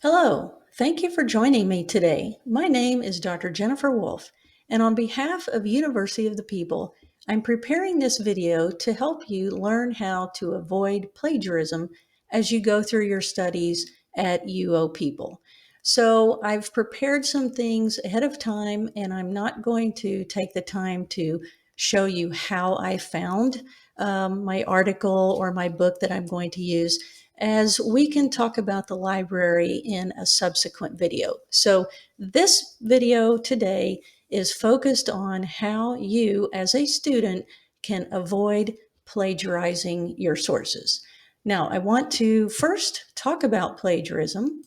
Hello, thank you for joining me today. My name is Dr. Jennifer Wolf, and on behalf of University of the People, I'm preparing this video to help you learn how to avoid plagiarism as you go through your studies at UO People. So I've prepared some things ahead of time, and I'm not going to take the time to show you how I found my article or my book that I'm going to use, as we can talk about the library in a subsequent video. So this video today is focused on how you as a student can avoid plagiarizing your sources. Now, I want to first talk about plagiarism.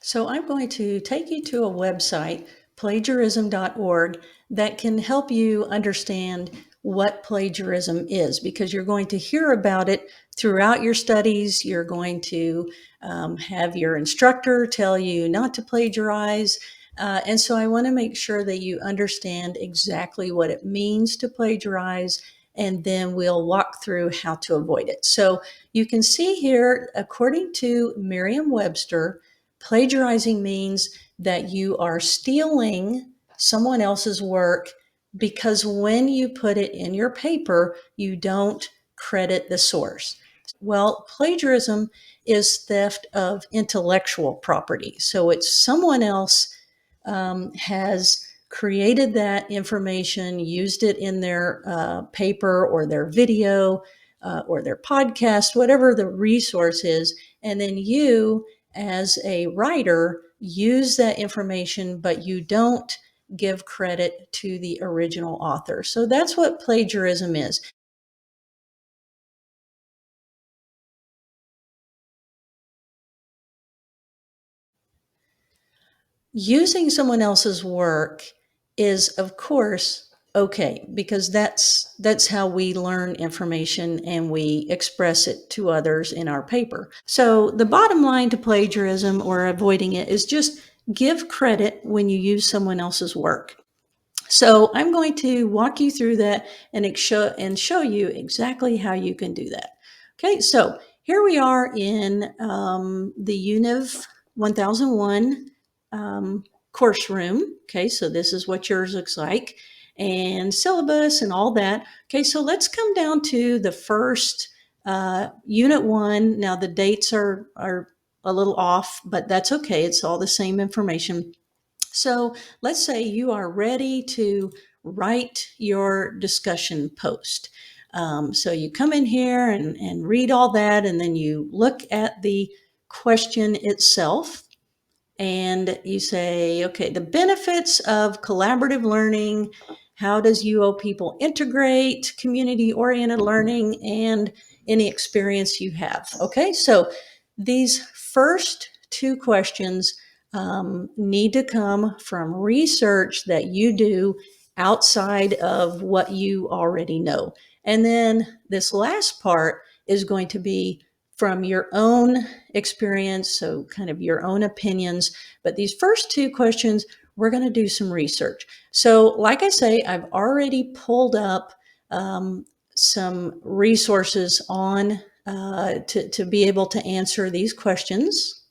So I'm going to take you to a website, plagiarism.org, that can help you understand what plagiarism is, because you're going to hear about it throughout your studies. You're going to have your instructor tell you not to plagiarize. And so I want to make sure that you understand exactly what it means to plagiarize, and then we'll walk through how to avoid it. So you can see here, according to Merriam-Webster, plagiarizing means that you are stealing someone else's work because when you put it in your paper, you don't credit the source. Well, plagiarism is theft of intellectual property. So it's someone else has created that information, used it in their paper or their video or their podcast, whatever the resource is, and then you, as a writer, use that information, but you don't give credit to the original author. So that's what plagiarism is. Using someone else's work is, of course, okay, because that's how we learn information and we express it to others in our paper. So the bottom line to plagiarism or avoiding it is just give credit when you use someone else's work. So I'm going to walk you through that and show you exactly how you can do that. Okay, so here we are in the Univ 1001 course room. Okay, so this is what yours looks like, and syllabus and all that. Okay, so let's come down to the first Unit 1. Now the dates are a little off, but that's okay. It's all the same information. So let's say you are ready to write your discussion post. So you come in here and read all that, and then you look at the question itself and you say, okay, the benefits of collaborative learning. How does UO People integrate community-oriented learning and any experience you have? Okay, so these first two questions need to come from research that you do outside of what you already know. And then this last part is going to be from your own experience, so kind of your own opinions. But these first two questions, we're going to do some research. So like I say, I've already pulled up some resources on to be able to answer these questions.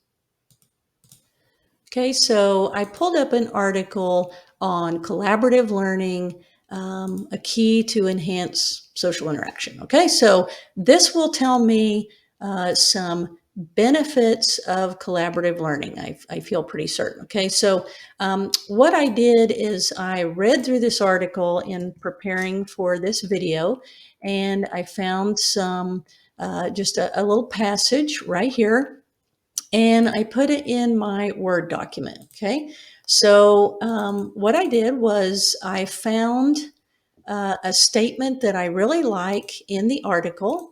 Okay, so I pulled up an article on collaborative learning, a key to enhance social interaction. Okay, so this will tell me some benefits of collaborative learning. I feel pretty certain. Okay, so what I did is I read through this article in preparing for this video, and I found some, just a little passage right here, and I put it in my Word document. Okay. So what I did was I found a statement that I really like in the article,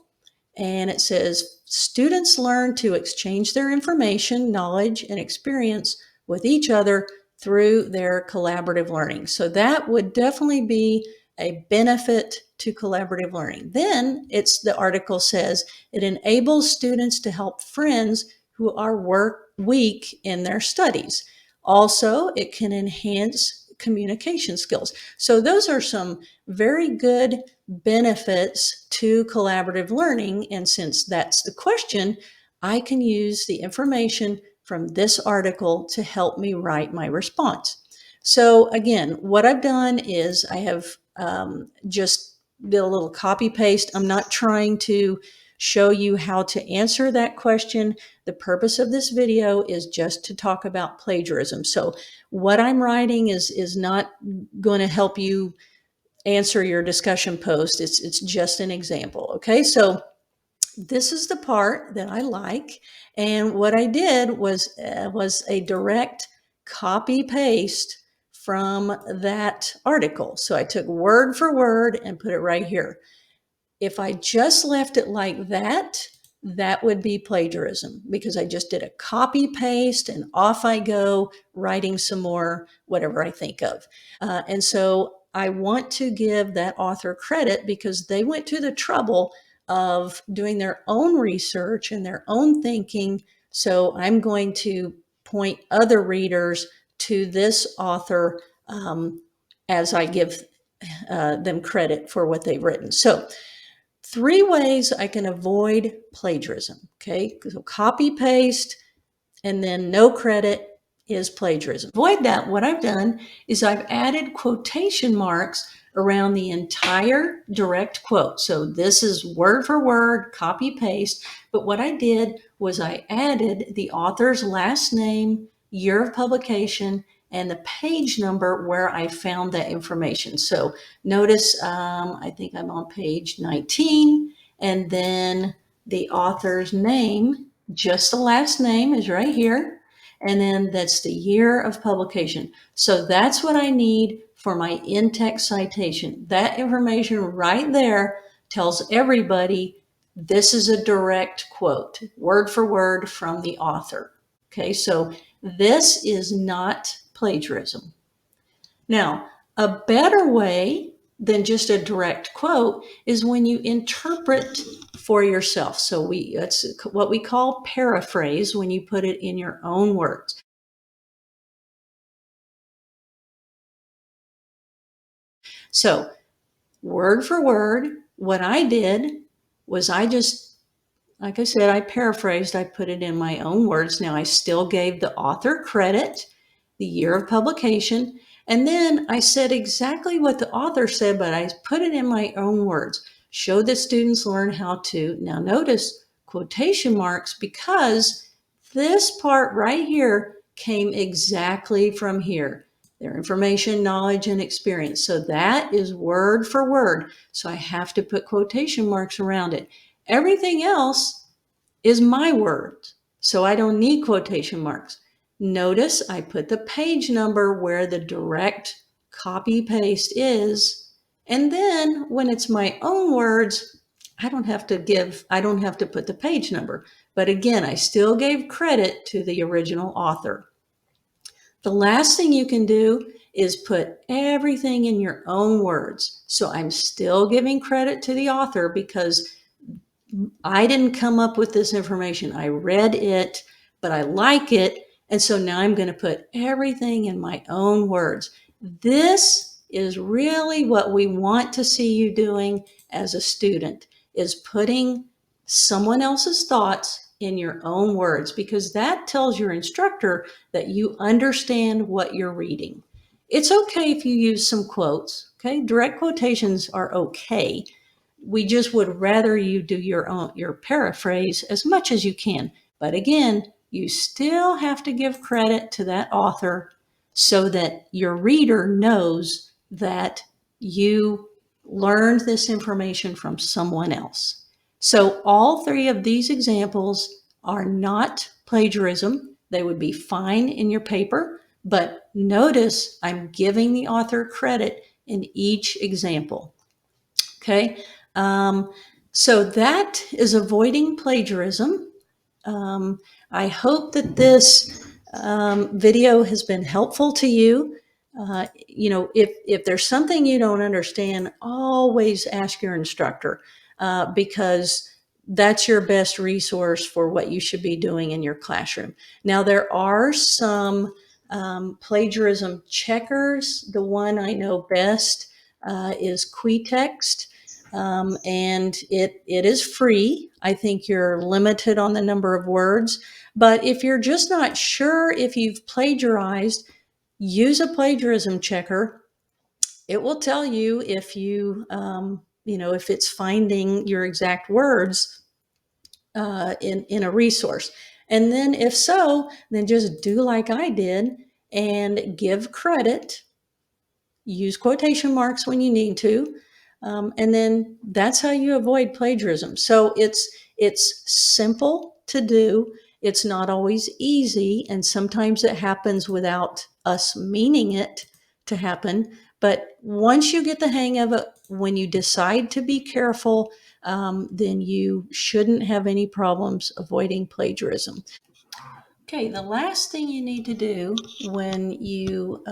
and it says, students learn to exchange their information, knowledge, and experience with each other through their collaborative learning. So that would definitely be a benefit to collaborative learning. Then the article says it enables students to help friends who are weak in their studies. Also, it can enhance communication skills. So those are some very good benefits to collaborative learning. And since that's the question, I can use the information from this article to help me write my response. So again, what I've done is I have just did a little copy paste. I'm not trying to show you how to answer that question. The purpose of this video is just to talk about plagiarism. So what I'm writing is not going to help you answer your discussion post. It's just an example. Okay, so this is the part that I like. And what I did was a direct copy paste from that article. So I took word for word and put it right here. If I just left it like that, that would be plagiarism because I just did a copy paste and off I go writing some more, whatever I think of. And so I want to give that author credit because they went to the trouble of doing their own research and their own thinking. So I'm going to point other readers to this author as I give them credit for what they've written. So 3 ways I can avoid plagiarism. Okay, so copy paste and then no credit is plagiarism. Avoid that. What I've done is I've added quotation marks around the entire direct quote. So this is word for word, copy paste. But what I did was I added the author's last name, year of publication, and the page number where I found that information. So notice, I think I'm on page 19, and then the author's name, just the last name is right here. And then that's the year of publication. So that's what I need for my in-text citation. That information right there tells everybody this is a direct quote, word for word from the author. Okay, so this is not plagiarism. Now, a better way than just a direct quote is when you interpret for yourself. So that's what we call paraphrase when you put it in your own words. So word for word, what I did was I just, like I said, I paraphrased, I put it in my own words. Now I still gave the author credit, the year of publication, and then I said exactly what the author said, but I put it in my own words. Show that students learn how to, now notice quotation marks because this part right here came exactly from here. Their information, knowledge, and experience. So that is word for word. So I have to put quotation marks around it. Everything else is my words, so I don't need quotation marks. Notice I put the page number where the direct copy paste is, and then when it's my own words, I don't have to put the page number. But again, I still gave credit to the original author. The last thing you can do is put everything in your own words. So I'm still giving credit to the author because I didn't come up with this information. I read it, but I like it. And so now I'm going to put everything in my own words. This is really what we want to see you doing as a student, is putting someone else's thoughts in your own words, because that tells your instructor that you understand what you're reading. It's okay if you use some quotes, okay? Direct quotations are okay. We just would rather you do your paraphrase as much as you can. But again, you still have to give credit to that author so that your reader knows that you learned this information from someone else. So all 3 of these examples are not plagiarism. They would be fine in your paper, but notice I'm giving the author credit in each example. Okay, so that is avoiding plagiarism. I hope that this video has been helpful to you. If there's something you don't understand, always ask your instructor because that's your best resource for what you should be doing in your classroom. Now, there are some plagiarism checkers. The one I know best is Quetext. and it is free. I think you're limited on the number of words, but if you're just not sure if you've plagiarized, use a plagiarism checker. It will tell you if if it's finding your exact words in a resource. And then if so, then just do like I did and give credit, use quotation marks when you need to, and then that's how you avoid plagiarism. So it's simple to do. It's not always easy, and sometimes it happens without us meaning it to happen. But once you get the hang of it, when you decide to be careful, then you shouldn't have any problems avoiding plagiarism. Okay, the last thing you need to do when you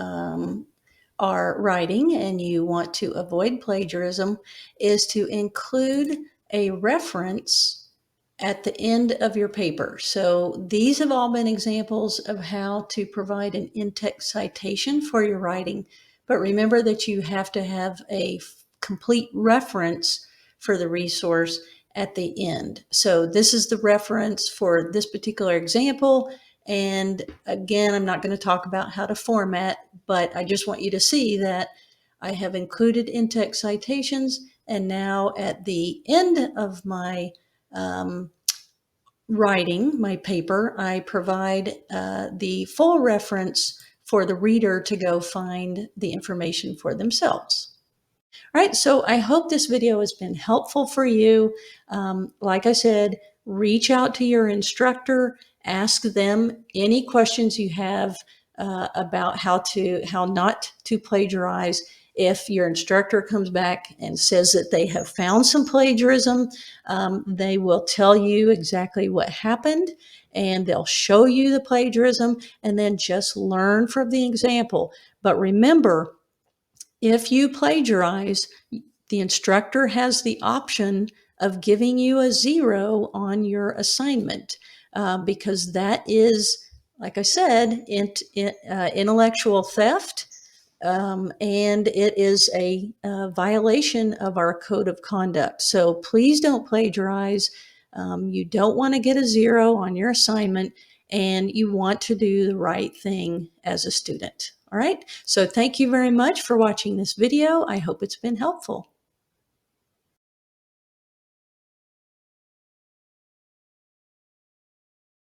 are writing and you want to avoid plagiarism is to include a reference at the end of your paper. So these have all been examples of how to provide an in-text citation for your writing. But remember that you have to have a complete reference for the resource at the end. So this is the reference for this particular example. And again, I'm not going to talk about how to format, but I just want you to see that I have included in-text citations. And now at the end of my writing, my paper, I provide the full reference for the reader to go find the information for themselves. All right, so I hope this video has been helpful for you. Like I said, reach out to your instructor, ask them any questions you have about how not to plagiarize. If your instructor comes back and says that they have found some plagiarism, they will tell you exactly what happened, and they'll show you the plagiarism, and then just learn from the example. But remember, if you plagiarize, the instructor has the option of giving you a 0 on your assignment, because that is, like I said, intellectual theft, and it is a violation of our code of conduct. So please don't plagiarize. You don't want to get a 0 on your assignment, and you want to do the right thing as a student. All right, so thank you very much for watching this video. I hope it's been helpful.